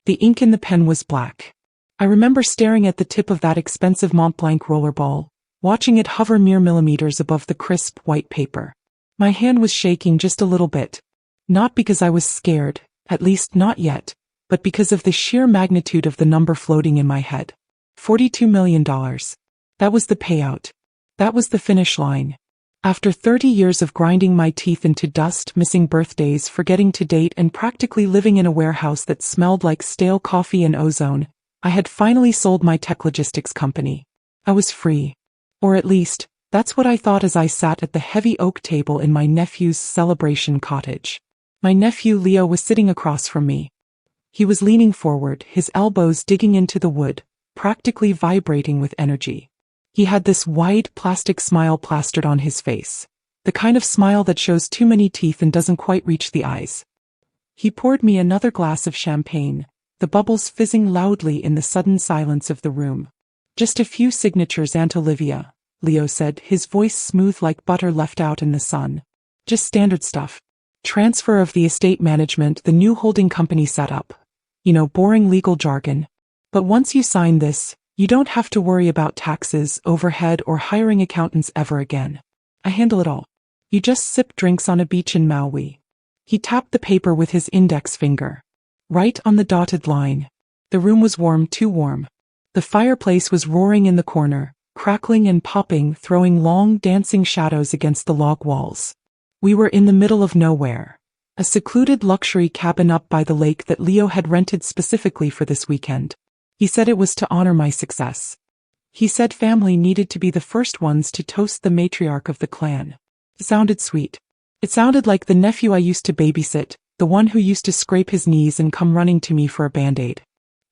The ink in the pen was black. I remember staring at the tip of that expensive Montblanc rollerball, watching it hover mere millimeters above the crisp, white paper. My hand was shaking just a little bit. Not because I was scared, at least not yet, but because of the sheer magnitude of the number floating in my head. $42 million. That was the payout. That was the finish line. After 30 years of grinding my teeth into dust, missing birthdays, forgetting to date, and practically living in a warehouse that smelled like stale coffee and ozone, I had finally sold my tech logistics company. I was free. Or at least, that's what I thought as I sat at the heavy oak table in my nephew's celebration cottage. My nephew Leo was sitting across from me. He was leaning forward, his elbows digging into the wood, practically vibrating with energy. He had this wide plastic smile plastered on his face. The kind of smile that shows too many teeth and doesn't quite reach the eyes. He poured me another glass of champagne, the bubbles fizzing loudly in the sudden silence of the room. Just a few signatures, Aunt Olivia, Leo said, his voice smooth like butter left out in the sun. Just standard stuff. Transfer of the estate management, the new holding company set up. Boring legal jargon. But once you sign this, you don't have to worry about taxes, overhead, or hiring accountants ever again. I handle it all. You just sip drinks on a beach in Maui. He tapped the paper with his index finger. Right on the dotted line. The room was warm, too warm. The fireplace was roaring in the corner, crackling and popping, throwing long dancing shadows against the log walls. We were in the middle of nowhere. A secluded luxury cabin up by the lake that Leo had rented specifically for this weekend. He said it was to honor my success. He said family needed to be the first ones to toast the matriarch of the clan. It sounded sweet. It sounded like the nephew I used to babysit, the one who used to scrape his knees and come running to me for a band-aid.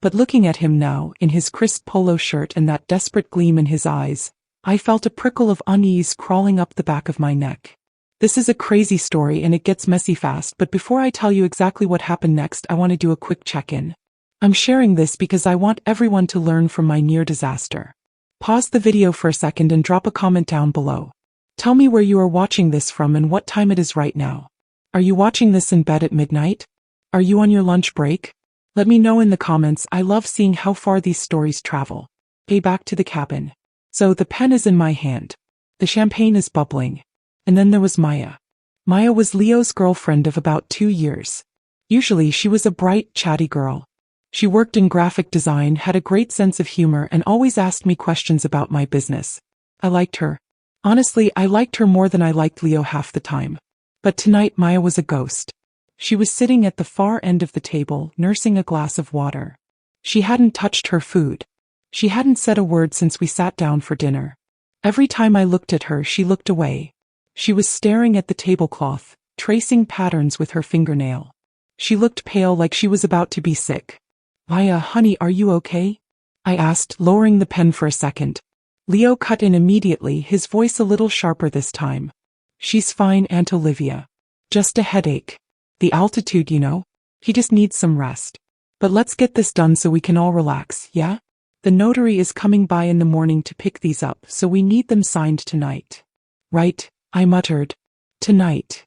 But looking at him now, in his crisp polo shirt and that desperate gleam in his eyes, I felt a prickle of unease crawling up the back of my neck. This is a crazy story and it gets messy fast, but before I tell you exactly what happened next, I want to do a quick check-in. I'm sharing this because I want everyone to learn from my near disaster. Pause the video for a second and drop a comment down below. Tell me where you are watching this from and what time it is right now. Are you watching this in bed at midnight? Are you on your lunch break? Let me know in the comments. I love seeing how far these stories travel. Okay, back to the cabin. So the pen is in my hand. The champagne is bubbling. And then there was Maya. Maya was Leo's girlfriend of about 2 years. Usually she was a bright, chatty girl. She worked in graphic design, had a great sense of humor, and always asked me questions about my business. I liked her. Honestly, I liked her more than I liked Leo half the time. But tonight Maya was a ghost. She was sitting at the far end of the table, nursing a glass of water. She hadn't touched her food. She hadn't said a word since we sat down for dinner. Every time I looked at her, she looked away. She was staring at the tablecloth, tracing patterns with her fingernail. She looked pale, like she was about to be sick. Maya, honey, are you okay? I asked, lowering the pen for a second. Leo cut in immediately, his voice a little sharper this time. She's fine, Aunt Olivia. Just a headache. The altitude, He just needs some rest. But let's get this done so we can all relax, yeah? The notary is coming by in the morning to pick these up, so we need them signed tonight. Right, I muttered. Tonight.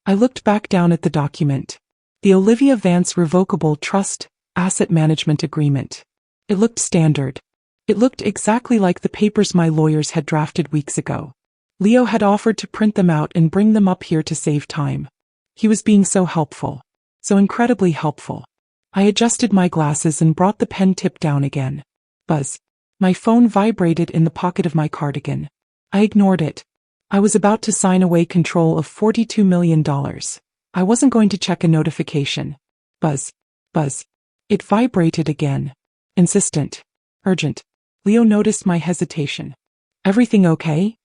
I looked back down at the document. The Olivia Vance Revocable Trust Asset Management Agreement. It looked standard. It looked exactly like the papers my lawyers had drafted weeks ago. Leo had offered to print them out and bring them up here to save time. He was being so helpful. So incredibly helpful. I adjusted my glasses and brought the pen tip down again. Buzz. My phone vibrated in the pocket of my cardigan. I ignored it. I was about to sign away control of $42 million. I wasn't going to check a notification. Buzz. Buzz. It vibrated again. Insistent. Urgent. Leo noticed my hesitation. Everything okay?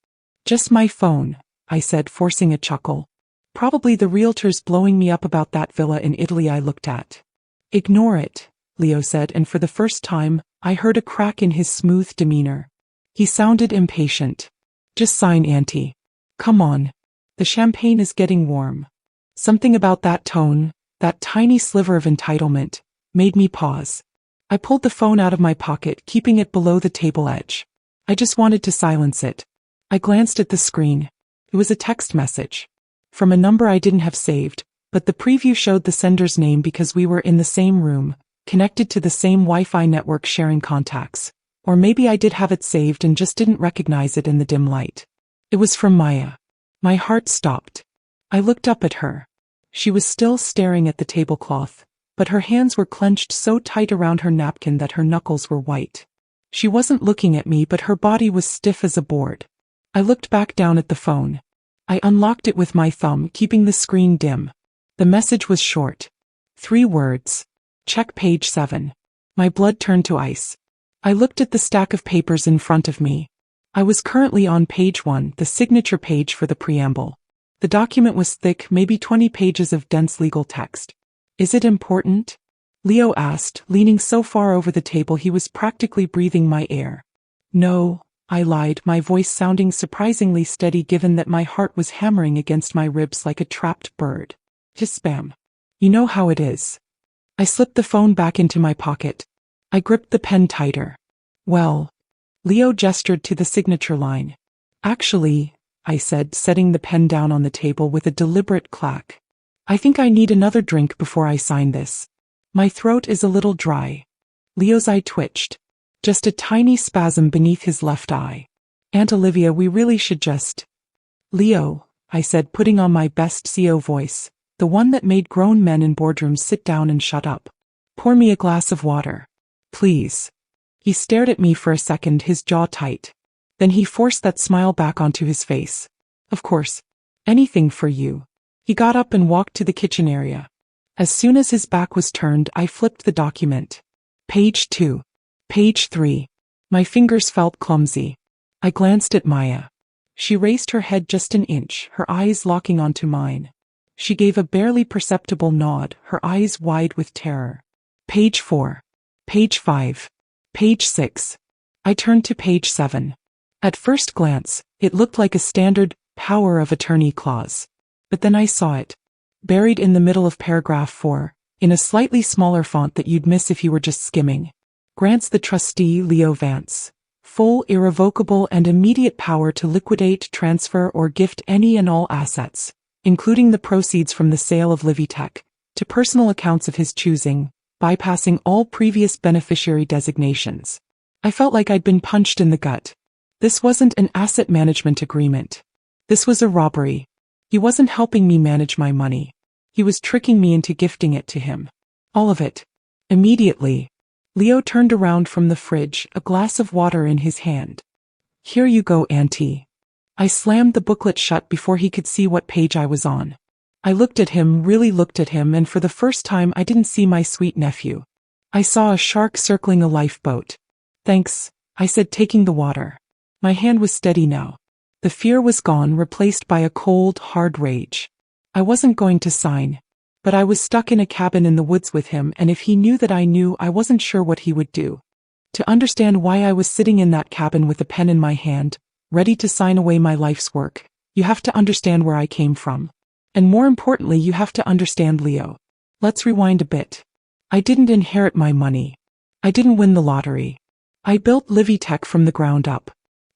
Just my phone, I said, forcing a chuckle. Probably the realtors blowing me up about that villa in Italy I looked at. Ignore it, Leo said, and for the first time, I heard a crack in his smooth demeanor. He sounded impatient. Just sign, Auntie. Come on. The champagne is getting warm. Something about that tone, that tiny sliver of entitlement, made me pause. I pulled the phone out of my pocket, keeping it below the table edge. I just wanted to silence it. I glanced at the screen. It was a text message. From a number I didn't have saved, but the preview showed the sender's name because we were in the same room, connected to the same Wi-Fi network sharing contacts. Or maybe I did have it saved and just didn't recognize it in the dim light. It was from Maya. My heart stopped. I looked up at her. She was still staring at the tablecloth, but her hands were clenched so tight around her napkin that her knuckles were white. She wasn't looking at me, but her body was stiff as a board. I looked back down at the phone. I unlocked it with my thumb, keeping the screen dim. The message was short. 3 words. Check page 7. My blood turned to ice. I looked at the stack of papers in front of me. I was currently on page 1, the signature page for the preamble. The document was thick, maybe 20 pages of dense legal text. Is it important? Leo asked, leaning so far over the table he was practically breathing my air. No, I lied, my voice sounding surprisingly steady given that my heart was hammering against my ribs like a trapped bird. Just spam. You know how it is. I slipped the phone back into my pocket. I gripped the pen tighter. Well, Leo gestured to the signature line. Actually, I said, setting the pen down on the table with a deliberate clack. I think I need another drink before I sign this. My throat is a little dry. Leo's eye twitched. Just a tiny spasm beneath his left eye. Aunt Olivia, we really should just... Leo, I said, putting on my best CO voice, the one that made grown men in boardrooms sit down and shut up. Pour me a glass of water. Please. He stared at me for a second, his jaw tight. Then he forced that smile back onto his face. Of course. Anything for you. He got up and walked to the kitchen area. As soon as his back was turned, I flipped the document. Page 2. Page 3. My fingers felt clumsy. I glanced at Maya. She raised her head just an inch, her eyes locking onto mine. She gave a barely perceptible nod, her eyes wide with terror. Page 4. Page 5. Page 6. I turned to page 7. At first glance, it looked like a standard power of attorney clause. But then I saw it. Buried in the middle of paragraph 4, in a slightly smaller font that you'd miss if you were just skimming. Grants the trustee, Leo Vance, full, irrevocable, and immediate power to liquidate, transfer, or gift any and all assets, including the proceeds from the sale of Livitech, to personal accounts of his choosing, bypassing all previous beneficiary designations. I felt like I'd been punched in the gut. This wasn't an asset management agreement. This was a robbery. He wasn't helping me manage my money. He was tricking me into gifting it to him. All of it. Immediately. Leo turned around from the fridge, a glass of water in his hand. Here you go, Auntie. I slammed the booklet shut before he could see what page I was on. I looked at him, really looked at him, and for the first time I didn't see my sweet nephew. I saw a shark circling a lifeboat. Thanks, I said, taking the water. My hand was steady now. The fear was gone, replaced by a cold, hard rage. I wasn't going to sign. But I was stuck in a cabin in the woods with him, and if he knew that I knew, I wasn't sure what he would do. To understand why I was sitting in that cabin with a pen in my hand, ready to sign away my life's work, you have to understand where I came from. And more importantly, you have to understand Leo. Let's rewind a bit. I didn't inherit my money. I didn't win the lottery. I built Livitech from the ground up.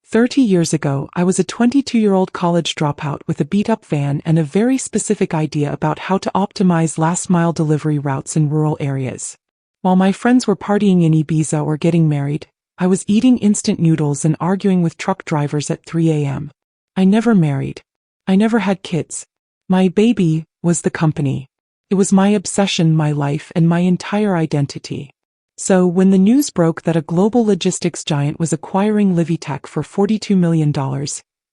30 years ago, I was a 22-year-old college dropout with a beat-up van and a very specific idea about how to optimize last-mile delivery routes in rural areas. While my friends were partying in Ibiza or getting married, I was eating instant noodles and arguing with truck drivers at 3 a.m. I never married. I never had kids. My baby was the company. It was my obsession, my life, and my entire identity. So when the news broke that a global logistics giant was acquiring Livitech for $42 million,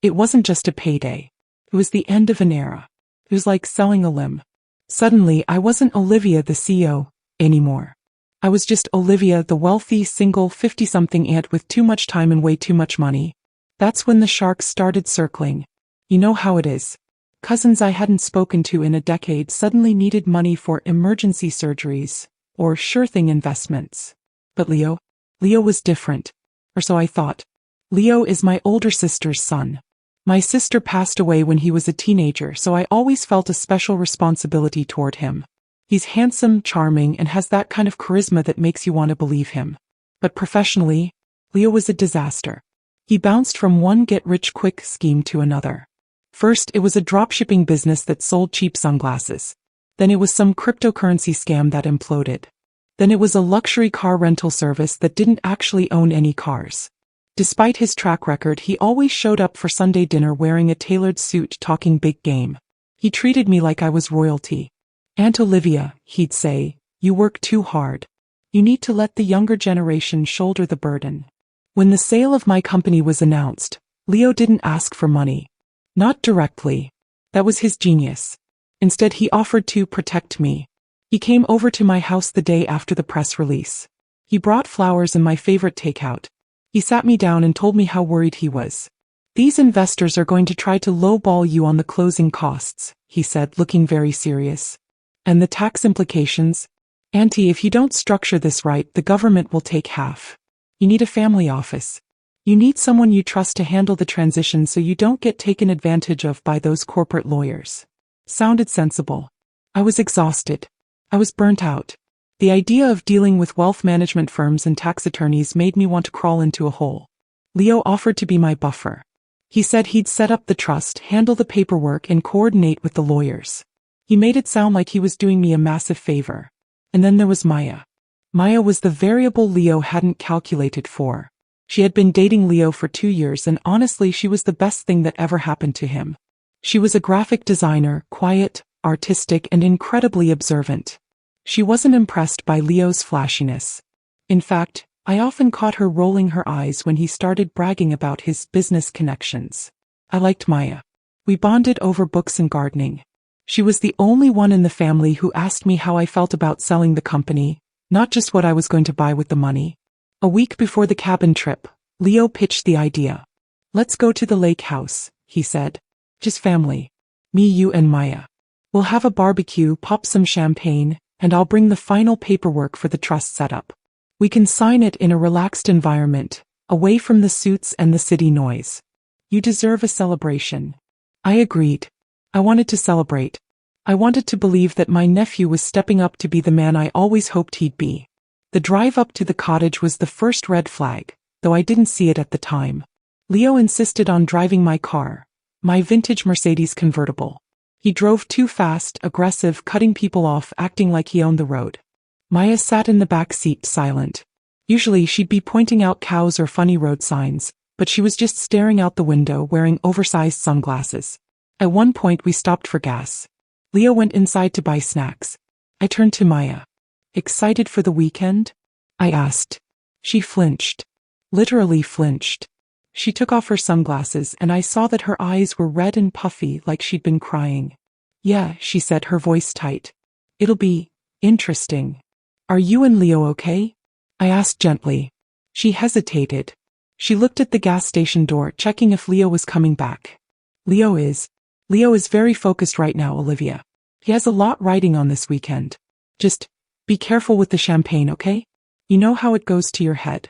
it wasn't just a payday. It was the end of an era. It was like selling a limb. Suddenly, I wasn't Olivia, the CEO, anymore. I was just Olivia, the wealthy, single, 50-something aunt with too much time and way too much money. That's when the sharks started circling. You know how it is. Cousins I hadn't spoken to in a decade suddenly needed money for emergency surgeries or sure-thing investments. But Leo was different. Or so I thought. Leo is my older sister's son. My sister passed away when he was a teenager, so I always felt a special responsibility toward him. He's handsome, charming, and has that kind of charisma that makes you want to believe him. But professionally, Leo was a disaster. He bounced from one get-rich-quick scheme to another. First, it was a dropshipping business that sold cheap sunglasses. Then it was some cryptocurrency scam that imploded. Then it was a luxury car rental service that didn't actually own any cars. Despite his track record, he always showed up for Sunday dinner wearing a tailored suit talking big game. He treated me like I was royalty. "Aunt Olivia," he'd say, "you work too hard. You need to let the younger generation shoulder the burden." When the sale of my company was announced, Leo didn't ask for money. Not directly. That was his genius. Instead, he offered to protect me. He came over to my house the day after the press release. He brought flowers and my favorite takeout. He sat me down and told me how worried he was. "These investors are going to try to lowball you on the closing costs," he said, looking very serious. "And the tax implications? Auntie, if you don't structure this right, the government will take half. You need a family office. You need someone you trust to handle the transition so you don't get taken advantage of by those corporate lawyers." Sounded sensible. I was exhausted. I was burnt out. The idea of dealing with wealth management firms and tax attorneys made me want to crawl into a hole. Leo offered to be my buffer. He said he'd set up the trust, handle the paperwork, and coordinate with the lawyers. He made it sound like he was doing me a massive favor. And then there was Maya. Maya was the variable Leo hadn't calculated for. She had been dating Leo for 2 years, and honestly, she was the best thing that ever happened to him. She was a graphic designer, quiet, artistic, and incredibly observant. She wasn't impressed by Leo's flashiness. In fact, I often caught her rolling her eyes when he started bragging about his business connections. I liked Maya. We bonded over books and gardening. She was the only one in the family who asked me how I felt about selling the company, not just what I was going to buy with the money. A week before the cabin trip, Leo pitched the idea. "Let's go to the lake house," he said. "Just family. Me, you, and Maya. We'll have a barbecue, pop some champagne, and I'll bring the final paperwork for the trust setup. We can sign it in a relaxed environment, away from the suits and the city noise. You deserve a celebration." I agreed. I wanted to celebrate. I wanted to believe that my nephew was stepping up to be the man I always hoped he'd be. The drive up to the cottage was the first red flag, though I didn't see it at the time. Leo insisted on driving my car, my vintage Mercedes convertible. He drove too fast, aggressive, cutting people off, acting like he owned the road. Maya sat in the back seat, silent. Usually she'd be pointing out cows or funny road signs, but she was just staring out the window, wearing oversized sunglasses. At one point we stopped for gas. Leo went inside to buy snacks. I turned to Maya. "Excited for the weekend?" I asked. She flinched. Literally flinched. She took off her sunglasses and I saw that her eyes were red and puffy, like she'd been crying. "Yeah," she said, her voice tight. "It'll be interesting." "Are you and Leo okay?" I asked gently. She hesitated. She looked at the gas station door, checking if Leo was coming back. Leo is very focused right now, Olivia. He has a lot riding on this weekend. Just be careful with the champagne, okay? You know how it goes to your head."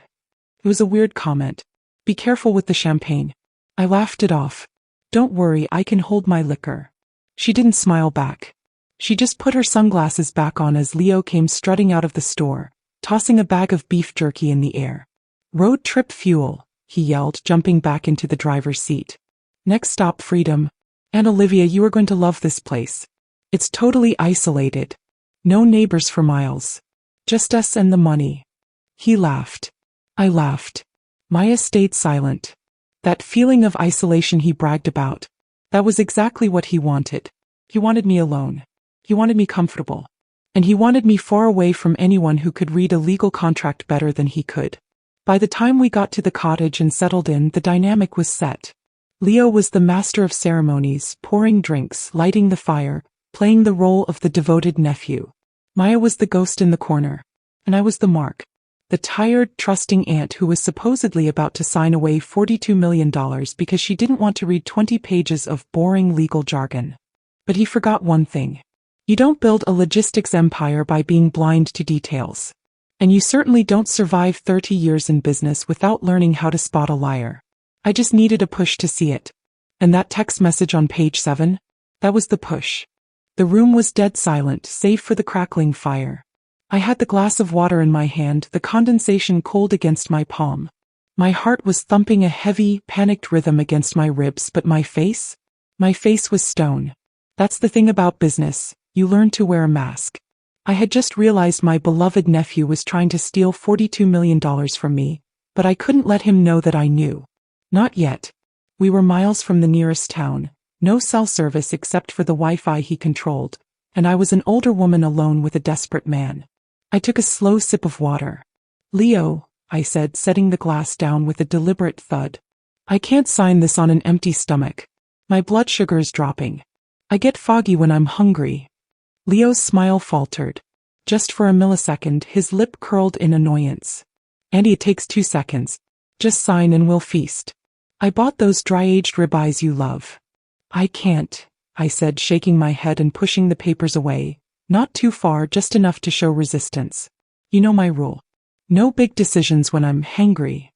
It was a weird comment. Be careful with the champagne. I laughed it off. "Don't worry, I can hold my liquor." She didn't smile back. She just put her sunglasses back on as Leo came strutting out of the store, tossing a bag of beef jerky in the air. "Road trip fuel," he yelled, jumping back into the driver's seat. "Next stop, Freedom. And Olivia, you are going to love this place. It's totally isolated. No neighbors for miles. Just us and the money." He laughed. I laughed. Maya stayed silent. That feeling of isolation he bragged about. That was exactly what he wanted. He wanted me alone. He wanted me comfortable. And he wanted me far away from anyone who could read a legal contract better than he could. By the time we got to the cottage and settled in, the dynamic was set. Leo was the master of ceremonies, pouring drinks, lighting the fire, playing the role of the devoted nephew. Maya was the ghost in the corner. And I was the mark. The tired, trusting aunt who was supposedly about to sign away $42 million because she didn't want to read 20 pages of boring legal jargon. But he forgot one thing. You don't build a logistics empire by being blind to details. And you certainly don't survive 30 years in business without learning how to spot a liar. I just needed a push to see it. And that text message on page 7? That was the push. The room was dead silent, save for the crackling fire. I had the glass of water in my hand, the condensation cold against my palm. My heart was thumping a heavy, panicked rhythm against my ribs, but my face? My face was stone. That's the thing about business, you learn to wear a mask. I had just realized my beloved nephew was trying to steal $42 million from me, but I couldn't let him know that I knew. Not yet. We were miles from the nearest town, no cell service except for the Wi-Fi he controlled, and I was an older woman alone with a desperate man. I took a slow sip of water. Leo, I said, setting the glass down with a deliberate thud. I can't sign this on an empty stomach. My blood sugar is dropping. I get foggy when I'm hungry. Leo's smile faltered. Just for a millisecond, his lip curled in annoyance. Andy, it takes 2 seconds. Just sign and we'll feast. I bought those dry-aged ribeyes you love. I can't, I said, shaking my head and pushing the papers away. Not too far, just enough to show resistance. You know my rule. No big decisions when I'm hangry.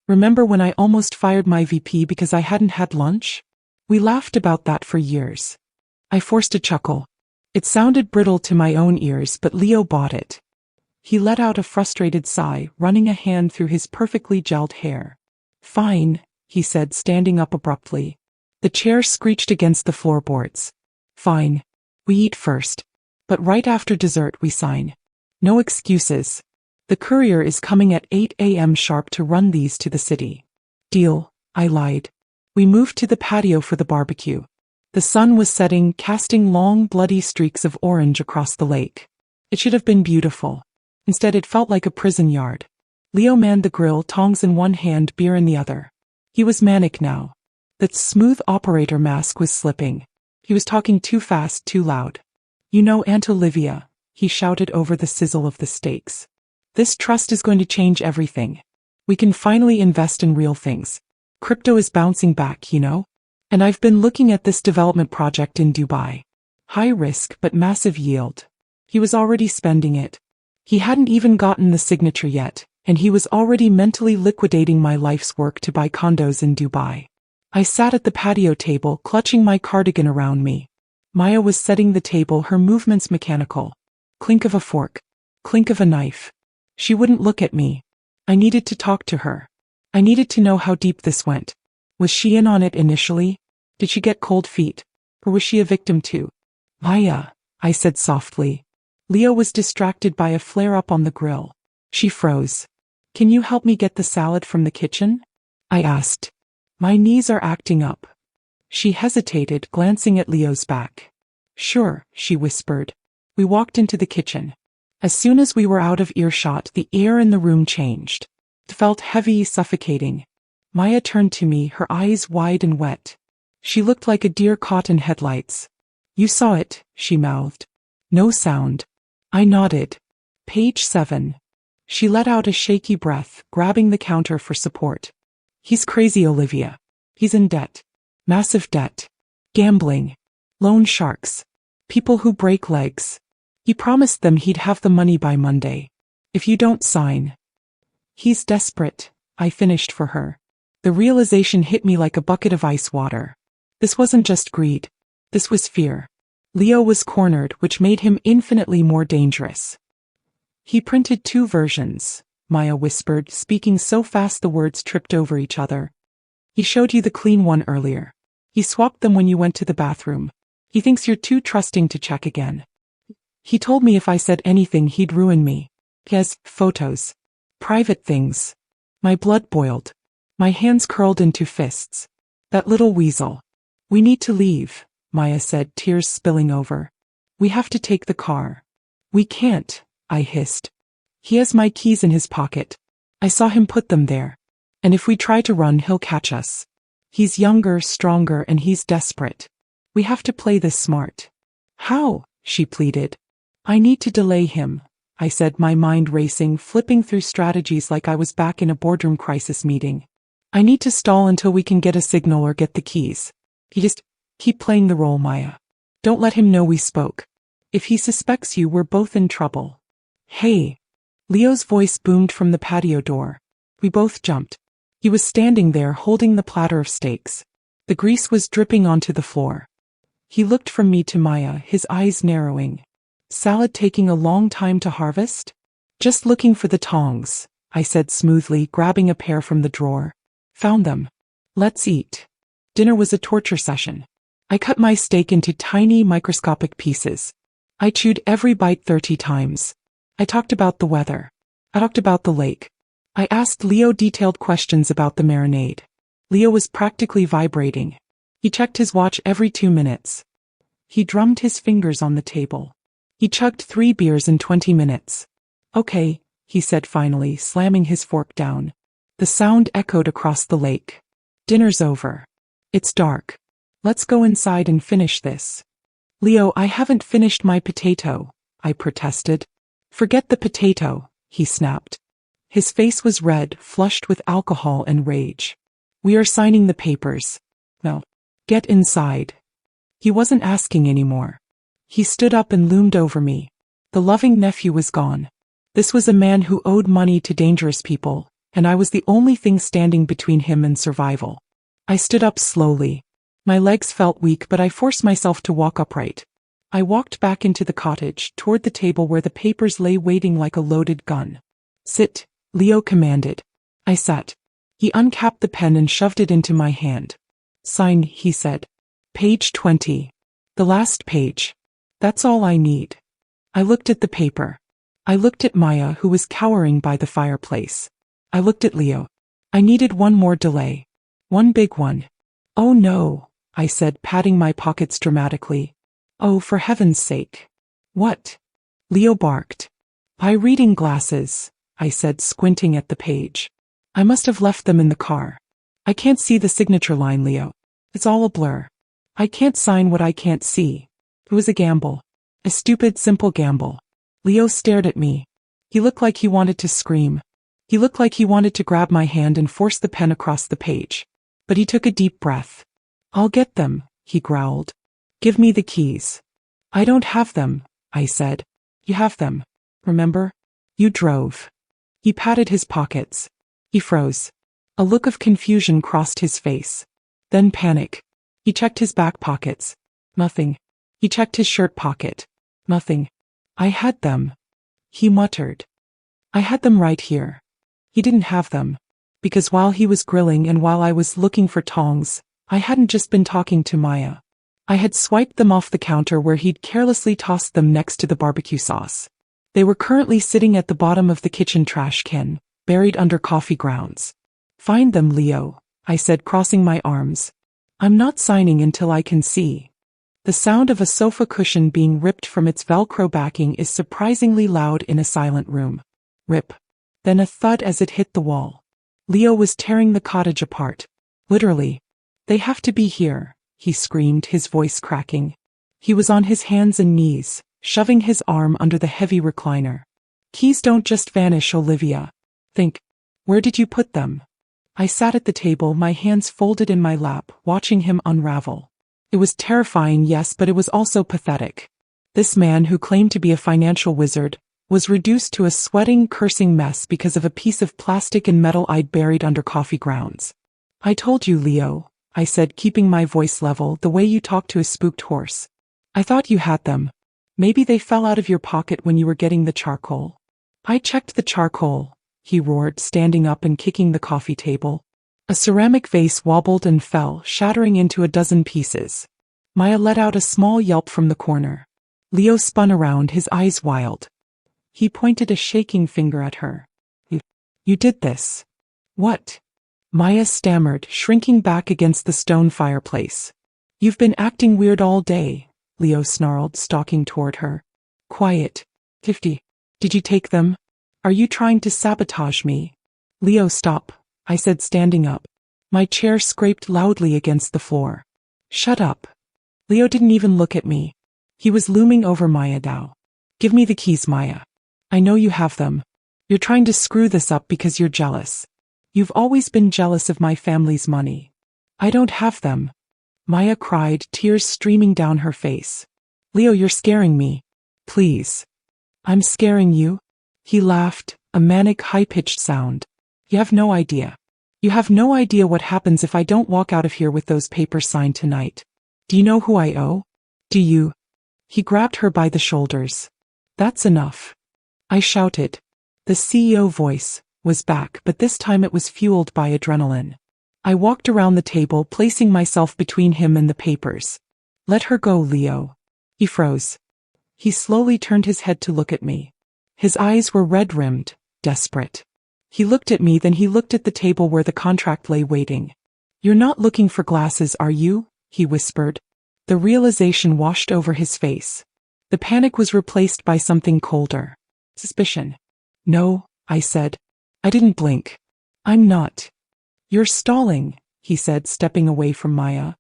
Remember when I almost fired my VP because I hadn't had lunch? We laughed about that for years. I forced a chuckle. It sounded brittle to my own ears, but Leo bought it. He let out a frustrated sigh, running a hand through his perfectly gelled hair. Fine, he said, standing up abruptly. The chair screeched against the floorboards. Fine. We eat first. But right after dessert we sign. No excuses. The courier is coming at 8 a.m. sharp to run these to the city. Deal, I lied. We moved to the patio for the barbecue. The sun was setting, casting long, bloody streaks of orange across the lake. It should have been beautiful. Instead, it felt like a prison yard. Leo manned the grill, tongs in one hand, beer in the other. He was manic now. That smooth operator mask was slipping. He was talking too fast, too loud. You know, Aunt Olivia, he shouted over the sizzle of the steaks. This trust is going to change everything. We can finally invest in real things. Crypto is bouncing back, you know? And I've been looking at this development project in Dubai. High risk but massive yield. He was already spending it. He hadn't even gotten the signature yet, and he was already mentally liquidating my life's work to buy condos in Dubai. I sat at the patio table, clutching my cardigan around me. Maya was setting the table, her movements mechanical. Clink of a fork. Clink of a knife. She wouldn't look at me. I needed to talk to her. I needed to know how deep this went. Was she in on it initially? Did she get cold feet? Or was she a victim too? Maya, I said softly. Leo was distracted by a flare-up on the grill. She froze. Can you help me get the salad from the kitchen? I asked. My knees are acting up. She hesitated, glancing at Leo's back. Sure, she whispered. We walked into the kitchen. As soon as we were out of earshot, the air in the room changed. It felt heavy, suffocating. Maya turned to me, her eyes wide and wet. She looked like a deer caught in headlights. You saw it, she mouthed. No sound. I nodded. Page 7. She let out a shaky breath, grabbing the counter for support. He's crazy, Olivia. He's in debt. Massive debt. Gambling. Loan sharks. People who break legs. He promised them he'd have the money by Monday. If you don't sign. He's desperate, I finished for her. The realization hit me like a bucket of ice water. This wasn't just greed. This was fear. Leo was cornered, which made him infinitely more dangerous. He printed 2 versions, Maya whispered, speaking so fast the words tripped over each other. He showed you the clean one earlier. He swapped them when you went to the bathroom. He thinks you're too trusting to check again. He told me if I said anything he'd ruin me. He has photos. Private things. My blood boiled. My hands curled into fists. That little weasel. We need to leave, Maya said, tears spilling over. We have to take the car. We can't, I hissed. He has my keys in his pocket. I saw him put them there. And if we try to run, he'll catch us. He's younger, stronger, and he's desperate. We have to play this smart. How? She pleaded. I need to delay him, I said, my mind racing, flipping through strategies like I was back in a boardroom crisis meeting. I need to stall until we can get a signal or get the keys. Just keep playing the role, Maya. Don't let him know we spoke. If he suspects you, we're both in trouble. Hey. Leo's voice boomed from the patio door. We both jumped. He was standing there holding the platter of steaks. The grease was dripping onto the floor. He looked from me to Maya, his eyes narrowing. Salad taking a long time to harvest? Just looking for the tongs, I said smoothly, grabbing a pair from the drawer. Found them. Let's eat. Dinner was a torture session. I cut my steak into tiny microscopic pieces. I chewed every bite 30 times. I talked about the weather. I talked about the lake. I asked Leo detailed questions about the marinade. Leo was practically vibrating. He checked his watch every 2 minutes. He drummed his fingers on the table. He chugged 3 beers in 20 minutes. Okay, he said finally, slamming his fork down. The sound echoed across the lake. Dinner's over. It's dark. Let's go inside and finish this. Leo, I haven't finished my potato, I protested. Forget the potato, he snapped. His face was red, flushed with alcohol and rage. We are signing the papers. No. Get inside. He wasn't asking anymore. He stood up and loomed over me. The loving nephew was gone. This was a man who owed money to dangerous people, and I was the only thing standing between him and survival. I stood up slowly. My legs felt weak, but I forced myself to walk upright. I walked back into the cottage, toward the table where the papers lay waiting like a loaded gun. Sit, Leo commanded. I sat. He uncapped the pen and shoved it into my hand. Sign, he said. Page 20. The last page. That's all I need. I looked at the paper. I looked at Maya, who was cowering by the fireplace. I looked at Leo. I needed one more delay. One big one. Oh no, I said, patting my pockets dramatically. Oh, for heaven's sake. What? Leo barked. My reading glasses, I said, squinting at the page. I must have left them in the car. I can't see the signature line, Leo. It's all a blur. I can't sign what I can't see. It was a gamble. A stupid, simple gamble. Leo stared at me. He looked like he wanted to scream. He looked like he wanted to grab my hand and force the pen across the page. But he took a deep breath. I'll get them, he growled. Give me the keys. I don't have them, I said. You have them. Remember? You drove. He patted his pockets. He froze. A look of confusion crossed his face. Then panic. He checked his back pockets. Nothing. He checked his shirt pocket. Nothing. I had them. He muttered. I had them right here. He didn't have them. Because while he was grilling and while I was looking for tongs, I hadn't just been talking to Maya. I had swiped them off the counter where he'd carelessly tossed them next to the barbecue sauce. They were currently sitting at the bottom of the kitchen trash can, buried under coffee grounds. Find them, Leo, I said, crossing my arms. I'm not signing until I can see. The sound of a sofa cushion being ripped from its Velcro backing is surprisingly loud in a silent room. Rip. Then a thud as it hit the wall. Leo was tearing the cottage apart. Literally. They have to be here, he screamed, his voice cracking. He was on his hands and knees, shoving his arm under the heavy recliner. Keys don't just vanish, Olivia. Think. Where did you put them? I sat at the table, my hands folded in my lap, watching him unravel. It was terrifying, yes, but it was also pathetic. This man, who claimed to be a financial wizard, was reduced to a sweating, cursing mess because of a piece of plastic and metal I'd buried under coffee grounds. I told you, Leo, I said, keeping my voice level, the way you talk to a spooked horse. I thought you had them. Maybe they fell out of your pocket when you were getting the charcoal. I checked the charcoal, he roared, standing up and kicking the coffee table. A ceramic vase wobbled and fell, shattering into a dozen pieces. Maya let out a small yelp from the corner. Leo spun around, his eyes wild. He pointed a shaking finger at her. You did this. What? Maya stammered, shrinking back against the stone fireplace. You've been acting weird all day, Leo snarled, stalking toward her. Quiet. 50. Did you take them? Are you trying to sabotage me? Leo, stop, I said, standing up. My chair scraped loudly against the floor. Shut up. Leo didn't even look at me. He was looming over Maya now. Give me the keys, Maya. I know you have them. You're trying to screw this up because you're jealous. You've always been jealous of my family's money. I don't have them. Maya cried, tears streaming down her face. Leo, you're scaring me. Please. I'm scaring you? He laughed, a manic, high-pitched sound. You have no idea. You have no idea what happens if I don't walk out of here with those papers signed tonight. Do you know who I owe? Do you? He grabbed her by the shoulders. That's enough. I shouted. The CEO voice was back, but this time it was fueled by adrenaline. I walked around the table, placing myself between him and the papers. Let her go, Leo. He froze. He slowly turned his head to look at me. His eyes were red-rimmed, desperate. He looked at me, then he looked at the table where the contract lay waiting. "You're not looking for glasses, are you?" he whispered. The realization washed over his face. The panic was replaced by something colder. Suspicion. "No," I said. I didn't blink. "I'm not." "You're stalling," he said, stepping away from Maya.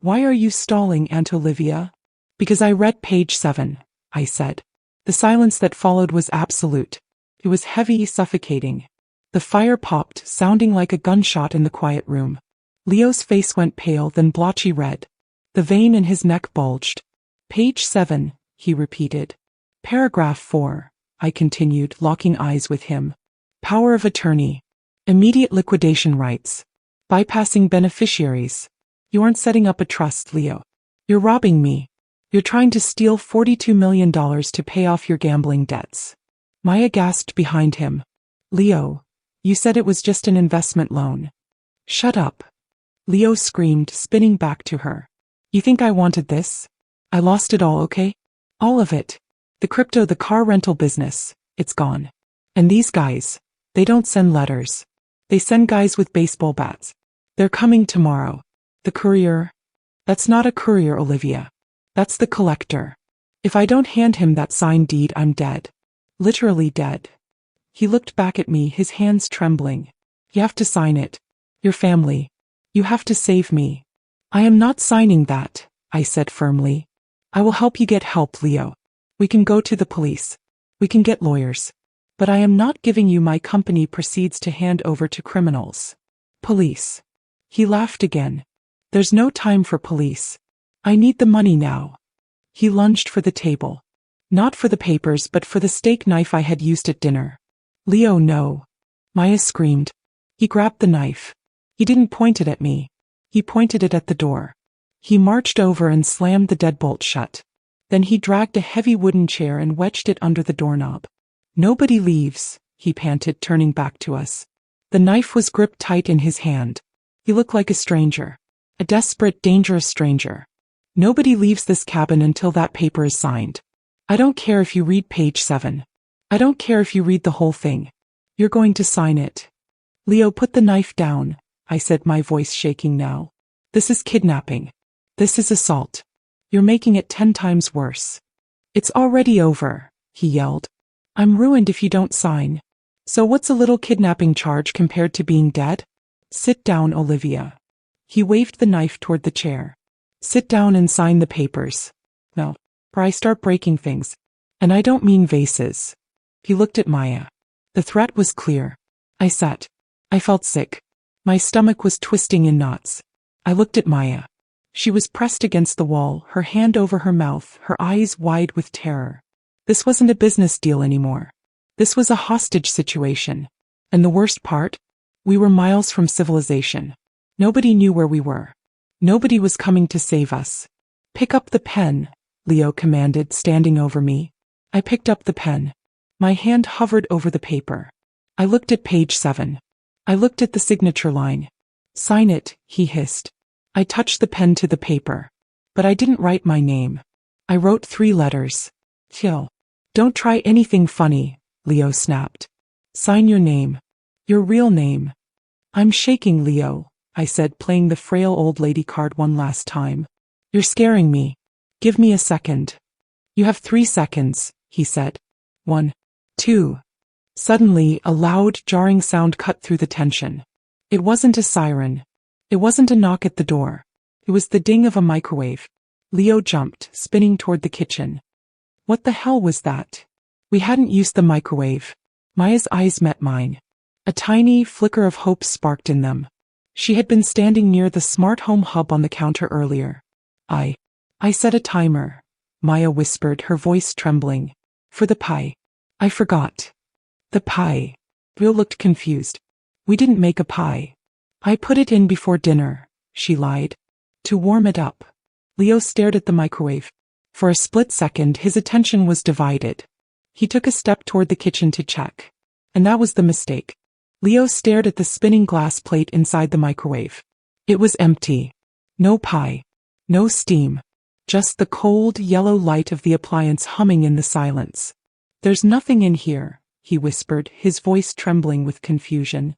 "Why are you stalling, Aunt Olivia?" "Because I read page 7, I said. The silence that followed was absolute. It was heavy, suffocating. The fire popped, sounding like a gunshot in the quiet room. Leo's face went pale, then blotchy red. The vein in his neck bulged. "Page 7, he repeated. "Paragraph 4, I continued, locking eyes with him. "Power of attorney. Immediate liquidation rights. Bypassing beneficiaries. You aren't setting up a trust, Leo. You're robbing me. You're trying to steal $42 million to pay off your gambling debts." Maya gasped behind him. "Leo, you said it was just an investment loan." "Shut up." Leo screamed, spinning back to her. "You think I wanted this? I lost it all, okay? All of it. The crypto, the car rental business, it's gone. And these guys, they don't send letters. They send guys with baseball bats. They're coming tomorrow. The courier." "That's not a courier, Olivia. That's the collector. If I don't hand him that signed deed, I'm dead. Literally dead." He looked back at me, his hands trembling. "You have to sign it. Your family. You have to save me." "I am not signing that," I said firmly. "I will help you get help, Leo. We can go to the police. We can get lawyers. But I am not giving you my company proceeds to hand over to criminals." "Police." He laughed again. "There's no time for police. I need the money now." He lunged for the table. Not for the papers, but for the steak knife I had used at dinner. "Leo, no." Maya screamed. He grabbed the knife. He didn't point it at me. He pointed it at the door. He marched over and slammed the deadbolt shut. Then he dragged a heavy wooden chair and wedged it under the doorknob. "Nobody leaves," he panted, turning back to us. The knife was gripped tight in his hand. He looked like a stranger. A desperate, dangerous stranger. "Nobody leaves this cabin until that paper is signed. I don't care if you read page 7. I don't care if you read the whole thing. You're going to sign it." "Leo, put the knife down," I said, my voice shaking now. "This is kidnapping. This is assault. You're making it 10 times worse." "It's already over," he yelled. "I'm ruined if you don't sign. So what's a little kidnapping charge compared to being dead? Sit down, Olivia." He waved the knife toward the chair. "Sit down and sign the papers. No, or I start breaking things. And I don't mean vases." He looked at Maya. The threat was clear. I sat. I felt sick. My stomach was twisting in knots. I looked at Maya. She was pressed against the wall, her hand over her mouth, her eyes wide with terror. This wasn't a business deal anymore. This was a hostage situation. And the worst part? We were miles from civilization. Nobody knew where we were. Nobody was coming to save us. "Pick up the pen," Leo commanded, standing over me. I picked up the pen. My hand hovered over the paper. I looked at page 7. I looked at the signature line. "Sign it," he hissed. I touched the pen to the paper. But I didn't write my name. I wrote 3 letters. "Kill." "Don't try anything funny," Leo snapped. "Sign your name. Your real name." "I'm shaking, Leo," I said, playing the frail old lady card one last time. "You're scaring me. Give me a second." "You have 3 seconds, he said. 1, 2. Suddenly, a loud, jarring sound cut through the tension. It wasn't a siren. It wasn't a knock at the door. It was the ding of a microwave. Leo jumped, spinning toward the kitchen. What the hell was that? We hadn't used the microwave. Maya's eyes met mine. A tiny flicker of hope sparked in them. She had been standing near the smart home hub on the counter earlier. I set a timer," Maya whispered, her voice trembling. "For the pie. I forgot." "The pie." Leo looked confused. "We didn't make a pie. I put it in before dinner," she lied. "To warm it up." Leo stared at the microwave. For a split second, his attention was divided. He took a step toward the kitchen to check. And that was the mistake. Leo stared at the spinning glass plate inside the microwave. It was empty. No pie. No steam. just the cold, yellow light of the appliance humming in the silence. "There's nothing in here," he whispered, his voice trembling with confusion.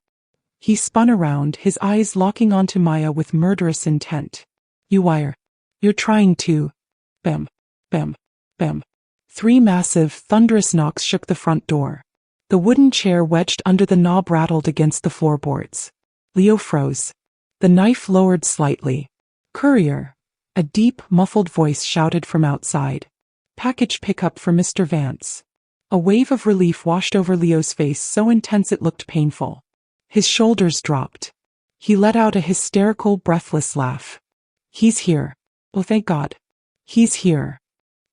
He spun around, his eyes locking onto Maya with murderous intent. You're trying to..." Bam, bam, bam. 3 massive, thunderous knocks shook the front door. The wooden chair wedged under the knob rattled against the floorboards. Leo froze. The knife lowered slightly. "Courier," a deep, muffled voice shouted from outside. "Package pickup for Mr. Vance." A wave of relief washed over Leo's face, so intense it looked painful. His shoulders dropped. He let out a hysterical, breathless laugh. "He's here. Oh, thank God. He's here."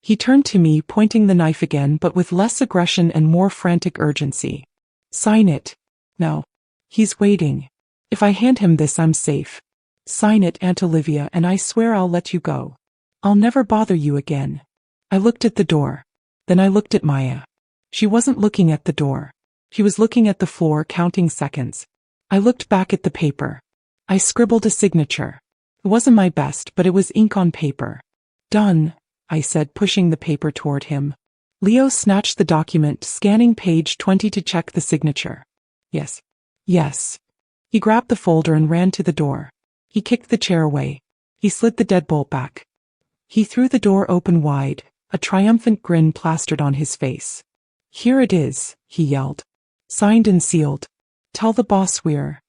He turned to me, pointing the knife again, but with less aggression and more frantic urgency. "Sign it. Now. He's waiting. If I hand him this, I'm safe. Sign it, Aunt Olivia, and I swear I'll let you go. I'll never bother you again." I looked at the door. Then I looked at Maya. She wasn't looking at the door. She was looking at the floor, counting seconds. I looked back at the paper. I scribbled a signature. It wasn't my best, but it was ink on paper. "Done," I said, pushing the paper toward him. Leo snatched the document, scanning page 20 to check the signature. Yes. Yes. He grabbed the folder and ran to the door. He kicked the chair away. He slid the deadbolt back. He threw the door open wide, a triumphant grin plastered on his face. "Here it is," he yelled. "Signed and sealed. Tell the boss we're..."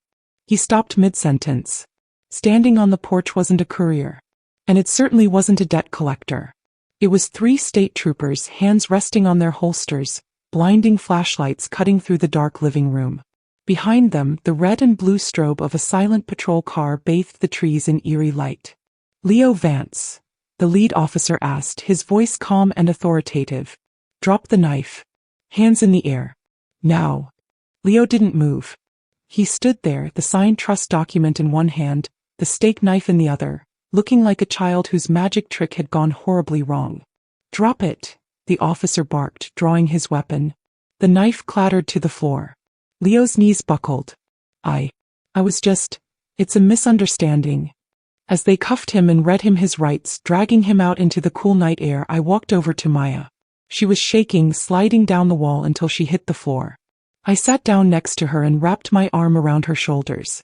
He stopped mid-sentence. Standing on the porch wasn't a courier. And it certainly wasn't a debt collector. It was 3 state troopers, hands resting on their holsters, blinding flashlights cutting through the dark living room. Behind them, the red and blue strobe of a silent patrol car bathed the trees in eerie light. "Leo Vance," the lead officer asked, his voice calm and authoritative. "Drop the knife. Hands in the air. Now." Leo didn't move. He stood there, the signed trust document in one hand, the steak knife in the other, looking like a child whose magic trick had gone horribly wrong. "Drop it," the officer barked, drawing his weapon. The knife clattered to the floor. Leo's knees buckled. I was just... It's a misunderstanding." As they cuffed him and read him his rights, dragging him out into the cool night air, I walked over to Maya. She was shaking, sliding down the wall until she hit the floor. I sat down next to her and wrapped my arm around her shoulders.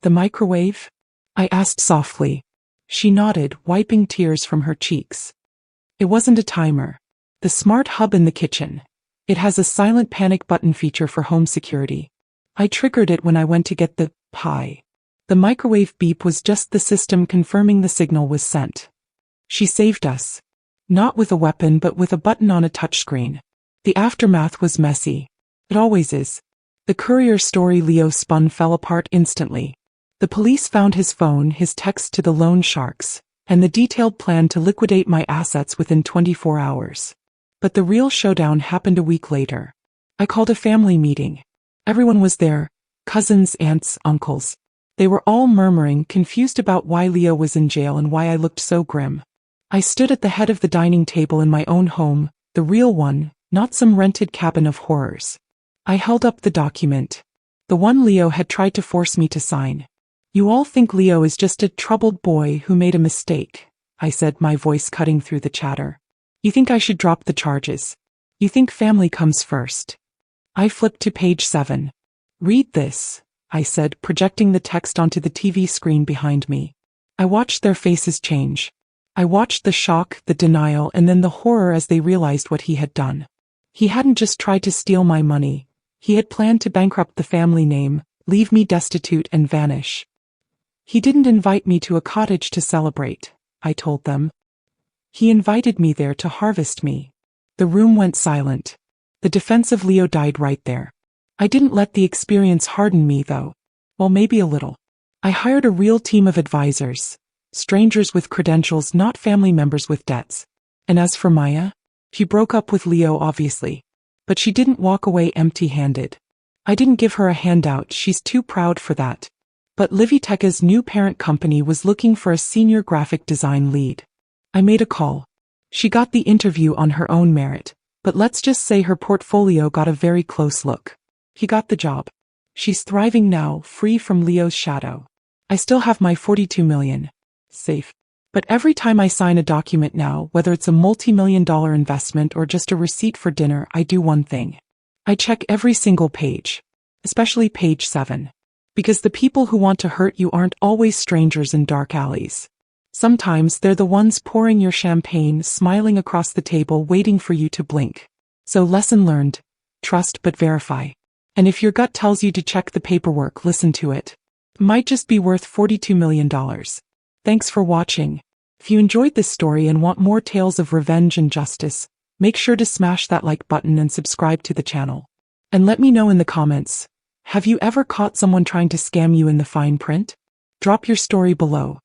"The microwave?" I asked softly. She nodded, wiping tears from her cheeks. "It wasn't a timer. The smart hub in the kitchen. It has a silent panic button feature for home security. I triggered it when I went to get the pie. The microwave beep was just the system confirming the signal was sent. She saved us. Not with a weapon, but with a button on a touchscreen. The aftermath was messy. It always is. The courier story Leo spun fell apart instantly. The police found his phone, his text to the loan sharks, and the detailed plan to liquidate my assets within 24 hours. But the real showdown happened a week later. I called a family meeting. Everyone was there. Cousins, aunts, uncles. They were all murmuring, confused about why Leo was in jail and why I looked so grim. I stood at the head of the dining table in my own home, the real one, not some rented cabin of horrors. I held up the document. The one Leo had tried to force me to sign. "You all think Leo is just a troubled boy who made a mistake," I said, my voice cutting through the chatter. "You think I should drop the charges. You think family comes first." I flipped to page 7. "Read this," I said, projecting the text onto the TV screen behind me. I watched their faces change. I watched the shock, the denial, and then the horror as they realized what he had done. He hadn't just tried to steal my money. He had planned to bankrupt the family name, leave me destitute, and vanish. "He didn't invite me to a cottage to celebrate," I told them. "He invited me there to harvest me." The room went silent. The defensive Leo died right there. I didn't let the experience harden me, though. Well, maybe a little. I hired a real team of advisors. Strangers with credentials, not family members with debts. And as for Maya, she broke up with Leo, obviously. But she didn't walk away empty-handed. I didn't give her a handout, she's too proud for that. But Liviteca's new parent company was looking for a senior graphic design lead. I made a call. She got the interview on her own merit, but let's just say her portfolio got a very close look. He got the job. She's thriving now, free from Leo's shadow. I still have my $42 million. Safe. But every time I sign a document now, whether it's a multi-million-dollar investment or just a receipt for dinner, I do one thing. I check every single page. Especially page 7. Because the people who want to hurt you aren't always strangers in dark alleys. Sometimes they're the ones pouring your champagne, smiling across the table, waiting for you to blink. So lesson learned. Trust but verify. And if your gut tells you to check the paperwork, listen to it. It might just be worth $42 million. Thanks for watching. If you enjoyed this story and want more tales of revenge and justice, make sure to smash that like button and subscribe to the channel. And let me know in the comments, have you ever caught someone trying to scam you in the fine print? Drop your story below.